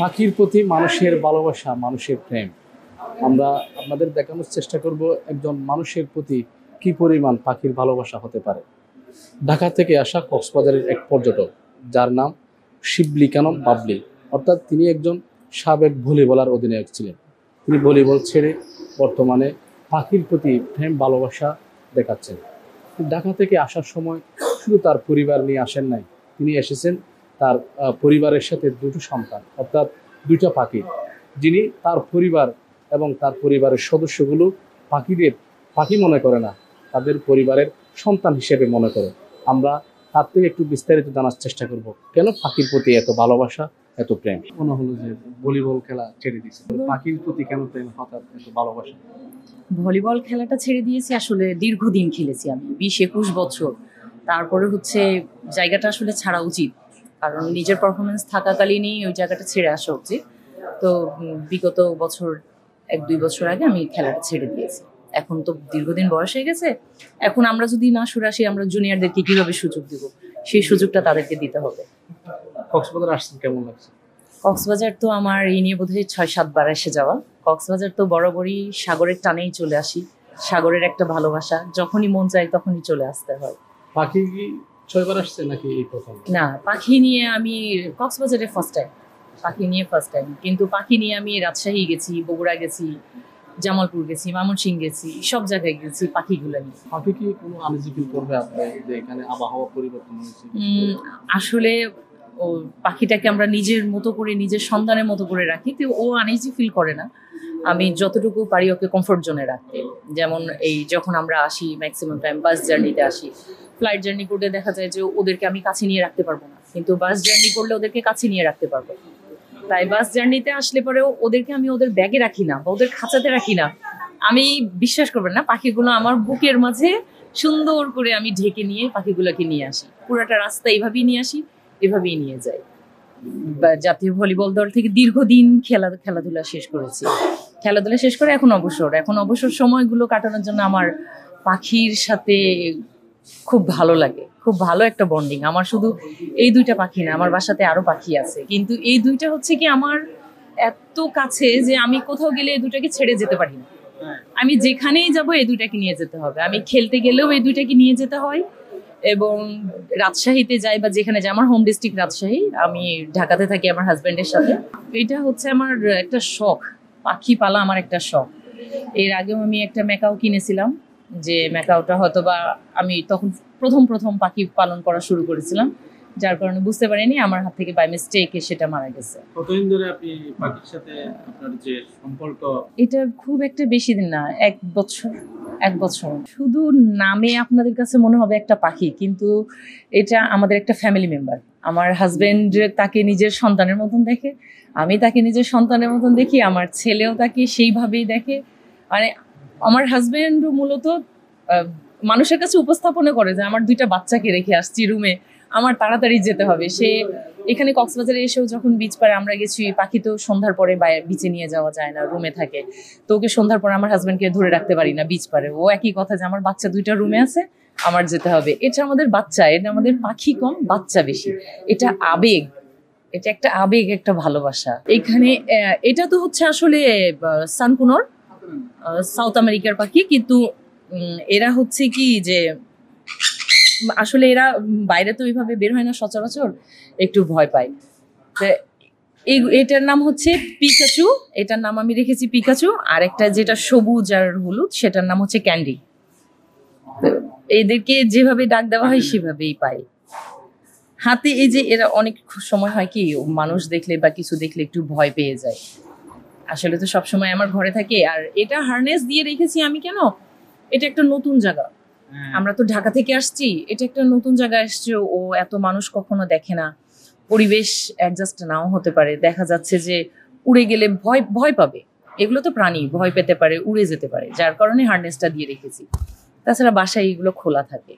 পাখির প্রতি মানুষের ভালোবাসা, মানুষের প্রেম আমরা আপনাদের দেখানোর চেষ্টা করব একজন মানুষের প্রতি কি পরিমাণ পাখির ভালোবাসা হতে পারে। ঢাকা থেকে আসা কক্সবাজারের এক পর্যটক যার নাম শিবলি কানম বাবলি, অর্থাৎ তিনি একজন সাবেক ভলিবলার অধিনায়ক ছিলেন। তিনি ভলিবল ছেড়ে বর্তমানে পাখির প্রতি প্রেম ভালোবাসা দেখাচ্ছেন। ঢাকা থেকে আসার সময় শুধু তার পরিবার নিয়ে আসেন নাই, তিনি এসেছেন তার পরিবারের সাথে দুটো সন্তান, অর্থাৎ দুইটা পাখি, যিনি তার পরিবার এবং তার পরিবারের সদস্যগুলো পাখিদের পাখি মনে করে না, তাদের পরিবারের সন্তান হিসেবে মনে করে। আমরা তার থেকে একটু বিস্তারিত জানার চেষ্টা করব, কেন পাখির প্রতি এত ভালোবাসা, এত প্রেম। মনে হলো যে ভলিবল খেলা ছেড়ে দিয়েছে, পাখির প্রতি কেন প্রেম, হঠাৎ এত ভালোবাসা? ভলিবল খেলাটা ছেড়ে দিয়েছি, আসলে দীর্ঘদিন খেলেছি আমি, 20-21 বছর। তারপরে হচ্ছে জায়গাটা আসলে ছাড়া উচিত, কারণ নিজের পারফরমেন্স থাকাকালীনই ওই জায়গাটা ছেড়ে আসা উচিত। তো বিগত বছর 1-2 বছর আগে আমি খেলাটা ছেড়ে দিয়েছি। এখন তো দীর্ঘদিন বয়স হয়ে গেছে, এখন আমরা যদি না সরে আসি, আমরা জুনিয়রদেরকে কিভাবে সুযোগ দিব? সেই সুযোগটা তাদেরকে দিতে হবে। কক্সবাজার আসছেন, কেমন লাগছে? কক্সবাজার তো আমার এই নিয়ে বোধহয় 6-7 বার এসে যাওয়া। কক্সবাজার তো বরাবরই সাগরের টানেই চলে আসি, সাগরের একটা ভালোবাসা, যখনই মন চায় তখনই চলে আসতে হয়। পাখি কি 6 বার আসছে নাকি এই প্রথম? না, পাখি নিয়ে আমি কক্সবাজারে ফার্স্ট টাইম, পাখি নিয়ে ফার্স্ট টাইম। কিন্তু পাখি নিয়ে আমি রাজশাহী গেছি, বগুড়া গেছি, জামালপুর গেছি, ময়মনসিংহ গেছি, সব জায়গায় গেছি পাখিগুলো নিয়ে। পাখি কি কোনো আনইজি ফিল করবে আপনি যে এখানে আবহাওয়া পরিবর্তন হয়েছে? আসলে ও পাখিটাকে আমরা নিজের মতো করে, নিজের সন্তানের মতো করে রাখি, তো ও আনইজি ফিল করে না। আমি যতটুকু পারি ওকে কমফোর্ট জোনে রাখতে। যেমন এই যখন আমরা আসি ম্যাক্সিমাম টাইম বাস জার্নিতে আসি, ফ্লাইট জার্নি করলে দেখা যায় যে ওদেরকে আমি কাছে নিয়ে রাখতে পারবো না, কিন্তু বাস জার্নি করলে ওদেরকে কাছে নিয়ে রাখতে পারবো। তাই বাস জার্নিতে আসলে পরেও ওদেরকে আমি ওদের ব্যাগে রাখি না বা ওদের খাঁচাতে রাখি না। আমি, বিশ্বাস করবেন না, পাখিগুলো আমার বুকের মাঝে সুন্দর করে আমি ঢেকে নিয়ে পাখিগুলোকে নিয়ে আসি। পুরাটা রাস্তা এইভাবেই নিয়ে আসি, এভাবেই নিয়ে যাই। জাতীয় ভলিবল দল থেকে দীর্ঘদিন খেলাধুলা শেষ করেছি। খেলাধুলা শেষ করে এখন অবসর সময়গুলো কাটানোর জন্য আমার পাখির সাথে খুব ভালো লাগে, খুব ভালো একটা বন্ডিং আমার। শুধু এই দুইটা পাখি না, আমার বাসাতে আরো পাখি আছে, কিন্তু এই দুইটা হচ্ছে কি আমার এত কাছে যে আমি কোথাও গেলে এই দুটাকে ছেড়ে যেতে পারি না। আমি যেখানেই যাব এই দুইটাকে নিয়ে যেতে হবে, আমি খেলতে গেলেও এই দুইটাকে নিয়ে যেতে হয়। এবং রাজশাহীতে যাই বা যেখানে যাই, আমার হোম ডিস্ট্রিক্ট রাজশাহী, আমি ঢাকাতে থাকি আমার হাজব্যান্ডের সাথে। এটা হচ্ছে আমার একটা শখ, পাখি পালা আমার একটা শখ। এর আগেও আমি একটা ম্যাকাও কিনেছিলাম, যে ম্যাকাওটা হয়তো বা আমি তখন প্রথম পাখি পালন করা শুরু করেছিলাম, যার কারণে বুঝতে পারিনি, আমার হাত থেকে বাই মিস্টেকে সেটা মারা গেছে। কতদিন ধরে আপনি পাখির সাথে আপনার যে সম্পর্ক? এটা খুব একটা বেশি দিন না, 1 বছর। শুধু নামে আপনাদের কাছে মনে হবে একটা পাখি, কিন্তু এটা আমাদের একটা ফ্যামিলি মেম্বার। আমার হাজবেন্ড তাকে নিজের সন্তানের মতন দেখে, আমি তাকে নিজের সন্তানের মতন দেখি, আমার ছেলেও তাকে সেইভাবেই দেখে। মানে আমার হাজবেন্ড মূলত মানুষের কাছে উপস্থাপনা করে যে আমার 2টা বাচ্চাকে রেখে আসছি রুমে, আমার তাড়াতাড়ি যেতে হবে। সে এখানে কক্সবাজারে এসেও যখন বিচ পারে আমরা গেছি, পাখি তো সন্ধ্যার পরে বিচে নিয়ে যাওয়া যায় না, রুমে থাকে। তো ওকে সন্ধ্যার পরে আমার হাজবেন্ডকে ধরে রাখতে পারি না বিচ পারে। ও একই কথা যে আমার বাচ্চা 2টা রুমে আছে, আমার যেতে হবে। এটা আমাদের বাচ্চা, এটা আমাদের পাখি কম, বাচ্চা বেশি। এটা আবেগ, এটা একটা আবেগ, একটা ভালোবাসা। এখানে এটা তো হচ্ছে আসলে সানকুনোর, সাউথ আমেরিকার পাখি, কিন্তু এরা হচ্ছে কি যে আসলে এরা বাইরে তো এইভাবে বের হয় না সচরাচর, একটু ভয় পায়। এটার নাম হচ্ছে পিকাচু, এটার নাম আমি রেখেছি পিকাচু। আর একটা যেটা সবুজ আর হলুদ, সেটার নাম হচ্ছে ক্যান্ডি। এদেরকে যেভাবে ডাক দেওয়া হয় সেভাবেই পায়। হাতে এই যে এরা অনেক সময় হয় কি, মানুষ দেখলে বা কিছু দেখলে একটু ভয় পেয়ে যায়। আসলে তো সবসময় আমার ঘরে থাকে। আর এটা হারনেস দিয়ে রেখেছি আমি কেন, এটা একটা নতুন জায়গা, আমরা তো ঢাকা থেকে আসছি, এটা একটা নতুন জায়গায় আসছে, ও এত মানুষ কখনো দেখে না, পরিবেশ অ্যাডজাস্ট নাও হতে পারে। দেখা যাচ্ছে যে উড়ে গেলে ভয় পাবে, এগুলো তো প্রাণী, ভয় পেতে পারে, উড়ে যেতে পারে, যার কারণে হারনেসটা দিয়ে রেখেছি। তাছাড়া বাসায় এগুলো খোলা থাকে।